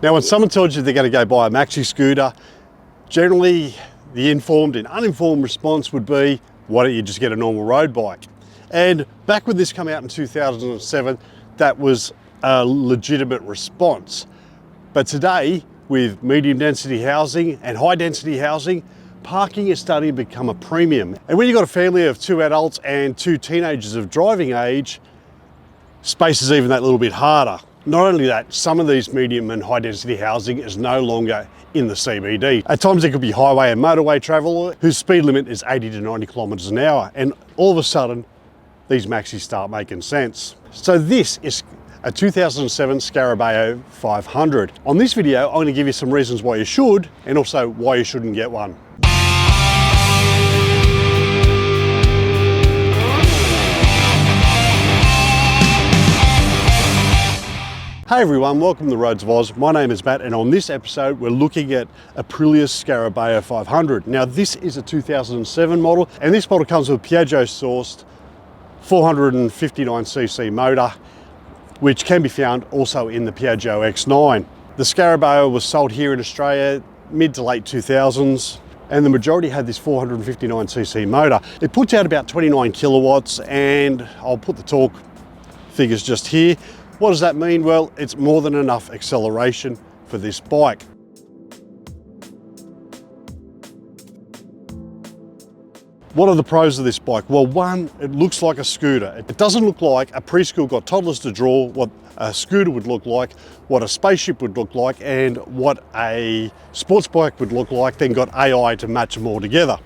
Now, when someone tells you they're going to go buy a maxi scooter, generally the informed and uninformed response would be, why don't you just get a normal road bike? And back when this came out in 2007, that was a legitimate response. But today, with medium density housing and high density housing, parking is starting to become a premium. And when you've got a family of 2 adults and 2 teenagers of driving age, space is even that little bit harder. Not only that, some of these medium and high density housing is no longer in the CBD. At times there could be highway and motorway travel whose speed limit is 80 to 90 kilometers an hour. And all of a sudden, these maxis start making sense. So this is a 2007 Scarabeo 500. On this video, I'm going to give you some reasons why you should, and also why you shouldn't get one. Hey everyone, welcome to the Roads of Oz. My name is Matt, and on this episode we're looking at Aprilia's Scarabeo 500. Now this is a 2007 model, and this model comes with a Piaggio sourced 459cc motor, which can be found also in the Piaggio X9. The Scarabeo was sold here in Australia mid to late 2000s, and the majority had this 459cc motor. It puts out about 29 kilowatts, and I'll put the torque figures just here. What does that mean? Well, it's more than enough acceleration for this bike. What are the pros of this bike? Well, one, it looks like a scooter. It doesn't look like a preschool got toddlers to draw what a scooter would look like, what a spaceship would look like, and what a sports bike would look like, then got AI to match them all together.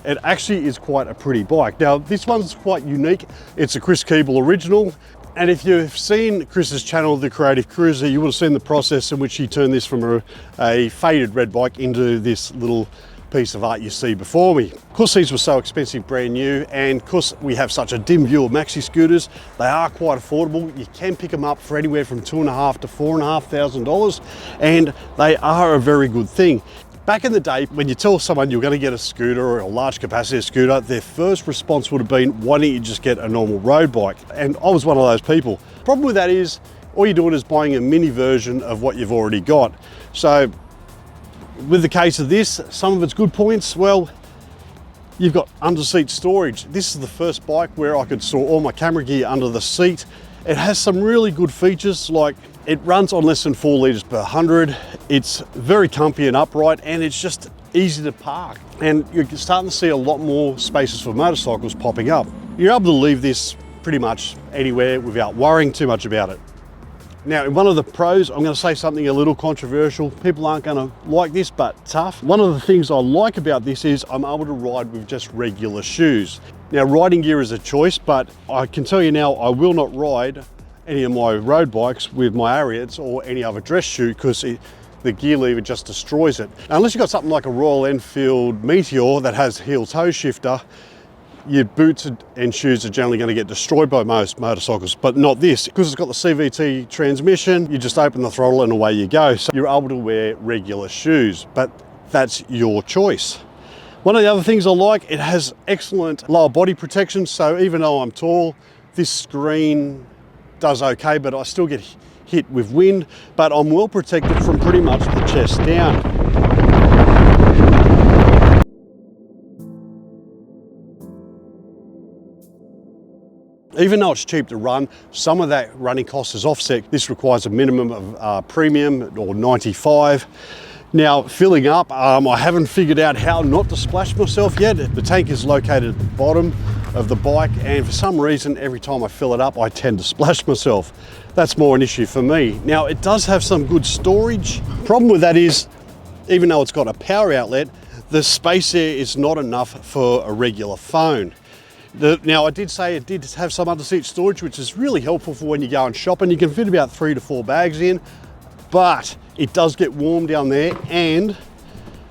It actually is quite a pretty bike. Now, this one's quite unique. It's a Chris Keeble original. And if you've seen Chris's channel, The Creative Cruiser, you would have seen the process in which he turned this from a faded red bike into this little piece of art you see before me. Of course, these were so expensive brand new, and because we have such a dim view of maxi scooters, they are quite affordable. You can pick them up for anywhere from $2,500 to $4,500, and they are a very good thing. Back in the day, when you tell someone you're going to get a scooter or a large capacity scooter, their first response would have been, why don't you just get a normal road bike? And I was one of those people. Problem with that is, all you're doing is buying a mini version of what you've already got. So with the case of this, some of its good points, well, you've got under-seat storage. This is the first bike where I could store all my camera gear under the seat. It has some really good features, like it runs on less than 4 litres per 100. It's very comfy and upright, and it's just easy to park. And you're starting to see a lot more spaces for motorcycles popping up. You're able to leave this pretty much anywhere without worrying too much about it. Now, in one of the pros, I'm going to say something a little controversial. People aren't going to like this, but tough. One of the things I like about this is I'm able to ride with just regular shoes. Now, riding gear is a choice, but I can tell you now, I will not ride any of my road bikes with my Ariats or any other dress shoe, because the gear lever just destroys it. Now, unless you've got something like a Royal Enfield Meteor that has heel-toe shifter, your boots and shoes are generally going to get destroyed by most motorcycles, but not this. Because it's got the CVT transmission, you just open the throttle and away you go. So you're able to wear regular shoes, but that's your choice. One of the other things I like, it has excellent lower body protection. So even though I'm tall, this screen does okay, but I still get hit with wind, but I'm well protected from pretty much the chest down. Even though it's cheap to run, some of that running cost is offset. This requires a minimum of premium or 95. Now, filling up, I haven't figured out how not to splash myself yet. The tank is located at the bottom of the bike, and for some reason, every time I fill it up, I tend to splash myself. That's more an issue for me. Now, it does have some good storage. Problem with that is, even though it's got a power outlet, the space there is not enough for a regular phone. Now, I did say it did have some under-seat storage, which is really helpful for when you go and shopping. You can fit about 3 to 4 bags in, but it does get warm down there, and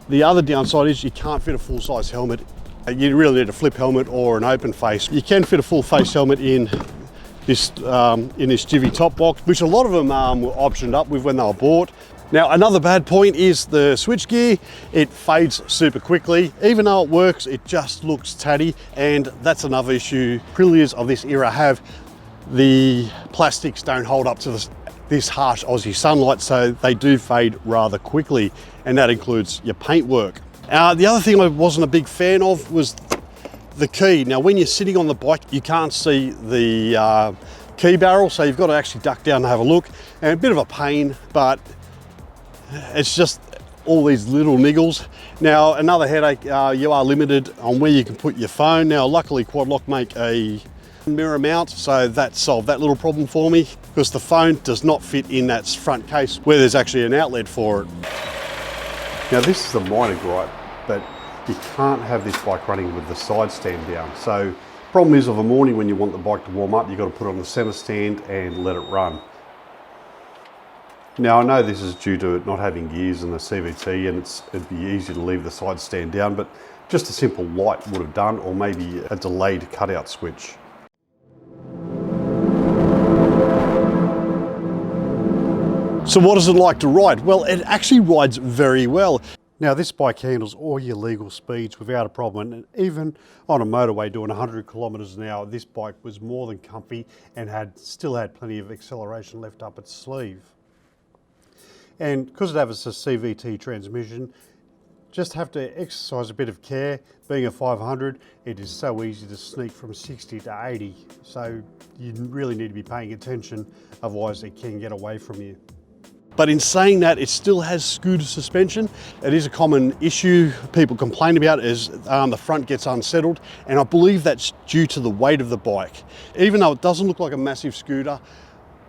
the other downside is you can't fit a full-size helmet. You really need a flip helmet or an open face. You can fit a full face helmet in this Givi top box, which a lot of them were optioned up with when they were bought. Now, another bad point is the switch gear. It fades super quickly. Even though it works, it just looks tatty, and that's another issue Aprilias of this era have. The plastics don't hold up to this harsh Aussie sunlight, so they do fade rather quickly, and that includes your paintwork. The other thing I wasn't a big fan of was the key. Now, when you're sitting on the bike, you can't see the key barrel, so you've got to actually duck down and have a look, and a bit of a pain, but it's just all these little niggles. Now, another headache, you are limited on where you can put your phone. Now, luckily Quadlock make a mirror mount, so that solved that little problem for me, because the phone does not fit in that front case where there's actually an outlet for it. Now, this is a minor gripe, but you can't have this bike running with the side stand down. So problem is, of a morning when you want the bike to warm up, you've got to put it on the center stand and let it run. Now, I know this is due to it not having gears in the CVT, and it'd be easy to leave the side stand down, but just a simple light would have done, or maybe a delayed cutout switch. So what is it like to ride? Well, it actually rides very well. Now, this bike handles all your legal speeds without a problem, and even on a motorway doing 100 kilometers an hour, this bike was more than comfy and still had plenty of acceleration left up its sleeve. And because it has a CVT transmission, just have to exercise a bit of care. Being a 500, it is so easy to sneak from 60 to 80, so you really need to be paying attention, otherwise it can get away from you. But in saying that, it still has scooter suspension. It is a common issue people complain about, is the front gets unsettled, and I believe that's due to the weight of the bike. Even though it doesn't look like a massive scooter,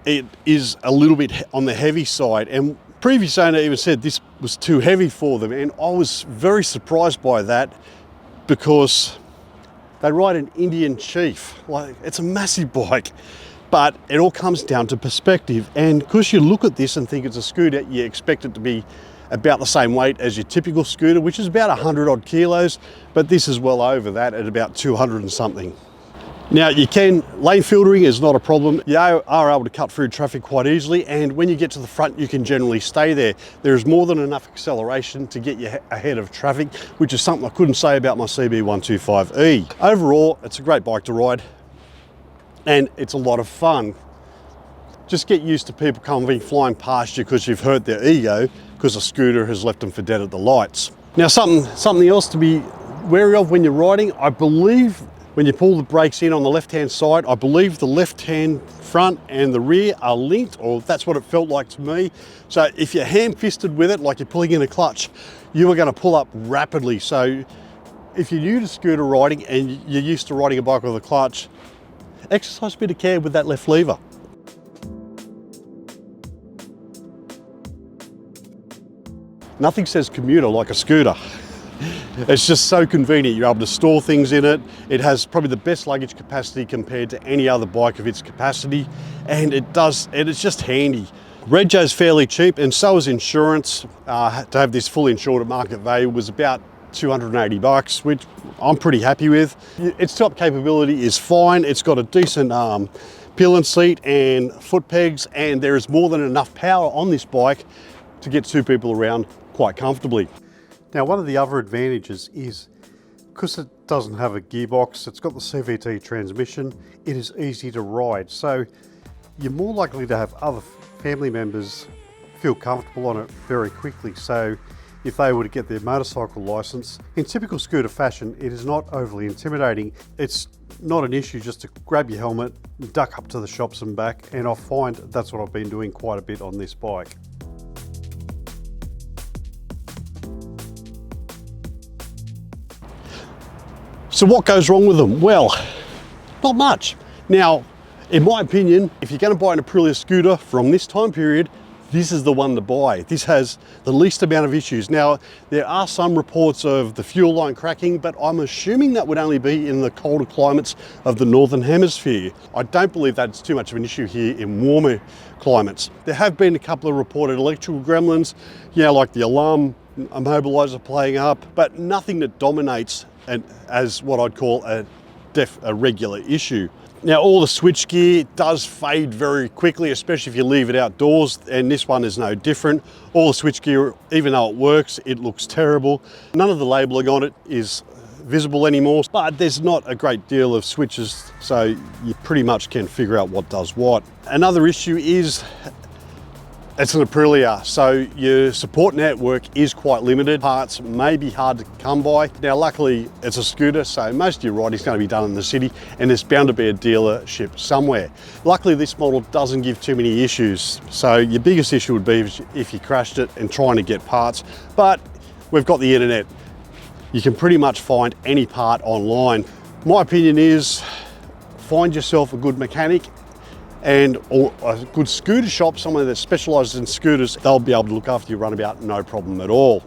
it is a little bit on the heavy side, and previous owner even said this was too heavy for them, and I was very surprised by that, because they ride an Indian Chief. Like, it's a massive bike. But it all comes down to perspective, and because you look at this and think it's a scooter, you expect it to be about the same weight as your typical scooter, which is about 100 odd kilos, but this is well over that at about 200 and something. Now, lane filtering is not a problem. You are able to cut through traffic quite easily, and when you get to the front, you can generally stay there. There is more than enough acceleration to get you ahead of traffic, which is something I couldn't say about my CB125E. Overall, it's a great bike to ride, and it's a lot of fun. Just get used to people coming flying past you because you've hurt their ego because a scooter has left them for dead at the lights. Now, something else to be wary of when you're riding, I believe when you pull the brakes in on the left-hand side, I believe the left-hand front and the rear are linked, or that's what it felt like to me. So if you're ham-fisted with it, like you're pulling in a clutch, you are going to pull up rapidly. So if you're new to scooter riding and you're used to riding a bike with a clutch, exercise a bit of care with that left lever. Nothing says commuter like a scooter. It's just so convenient. You're able to store things in it. It has probably the best luggage capacity compared to any other bike of its capacity, and it's just handy. Rego's fairly cheap, and so is insurance. To have this fully insured at market value was about 280 bucks, which I'm pretty happy with. Its top capability is fine. It's got a decent pillion seat and foot pegs, and there is more than enough power on this bike to get two people around quite comfortably. Now, one of the other advantages is because it doesn't have a gearbox, it's got the CVT transmission, it is easy to ride. So you're more likely to have other family members feel comfortable on it very quickly. So if they were to get their motorcycle license, in typical scooter fashion, it is not overly intimidating. It's not an issue just to grab your helmet, duck up to the shops and back, and I find that's what I've been doing quite a bit on this bike. So what goes wrong with them? Well, not much. Now, in my opinion, if you're going to buy an Aprilia scooter from this time period, this is the one to buy. This has the least amount of issues. Now, there are some reports of the fuel line cracking, but I'm assuming that would only be in the colder climates of the Northern Hemisphere. I don't believe that's too much of an issue here in warmer climates. There have been a couple of reported electrical gremlins, like the alarm immobilizer playing up, but nothing that dominates as what I'd call a regular issue. Now, all the switchgear does fade very quickly, especially if you leave it outdoors, and this one is no different. All the switchgear, even though it works, it looks terrible. None of the labelling on it is visible anymore, but there's not a great deal of switches, so you pretty much can figure out what does what. Another issue is It's an Aprilia, so your support network is quite limited. Parts may be hard to come by. Now, luckily, it's a scooter, so most of your riding is going to be done in the city, and there's bound to be a dealership somewhere. Luckily, this model doesn't give too many issues, so your biggest issue would be if you crashed it and trying to get parts, but we've got the internet. You can pretty much find any part online. My opinion is, find yourself a good mechanic or a good scooter shop, someone that specialises in scooters. They'll be able to look after your runabout, no problem at all.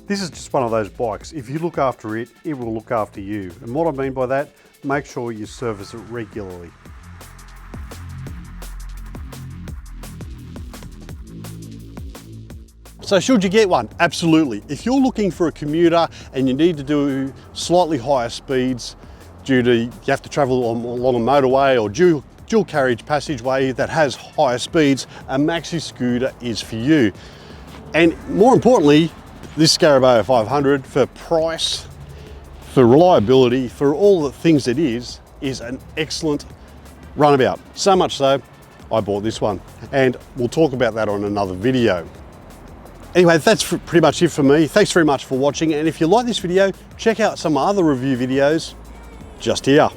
This is just one of those bikes. If you look after it, it will look after you. And what I mean by that, make sure you service it regularly. So should you get one? Absolutely. If you're looking for a commuter and you need to do slightly higher speeds due to you have to travel along a motorway or dual carriage passageway that has higher speeds, a maxi scooter is for you. And more importantly, this Scarabaeo 500, for price, for reliability, for all the things it is an excellent runabout. So much so, I bought this one, and we'll talk about that on another video. Anyway, that's pretty much it for me. Thanks very much for watching, and if you like this video, check out some other review videos just here.